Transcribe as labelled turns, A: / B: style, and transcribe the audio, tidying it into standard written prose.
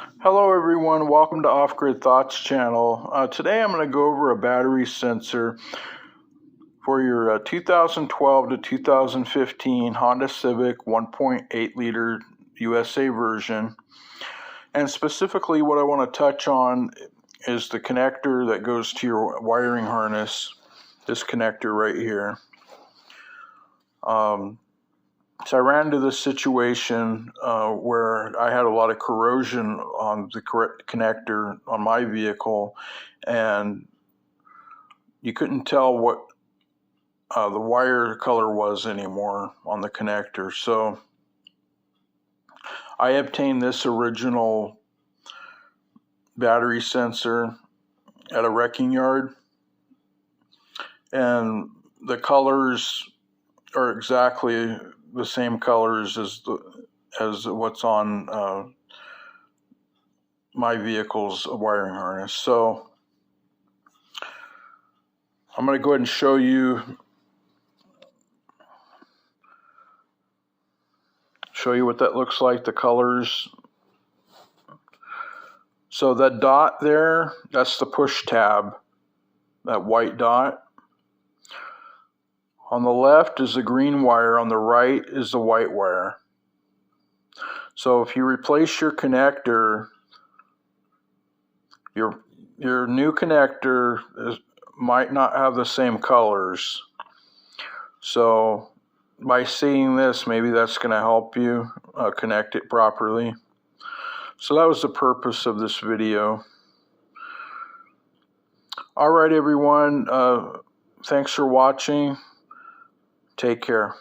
A: Hello everyone, welcome to Off Grid Thoughts channel. Today I'm going to go over a battery sensor for your 2012 to 2015 Honda Civic 1.8 liter USA version. And specifically what I want to touch on is the connector that goes to your wiring harness, this connector right here. So I ran into this situation where I had a lot of corrosion on the correct connector on my vehicle, and you couldn't tell what the wire color was anymore on the connector. So I obtained this original battery sensor at a wrecking yard, and the colors are exactly the same colors as what's on my vehicle's wiring harness. So I'm going to go ahead and show you what that looks like, the colors. So that dot there, that's the push tab, that white dot. On the left is the green wire, on the right is the white wire. So if you replace your connector, your new connector might not have the same colors. So by seeing this, maybe that's going to help you connect it properly. So that was the purpose of this video. All right, everyone. Thanks for watching. Take care.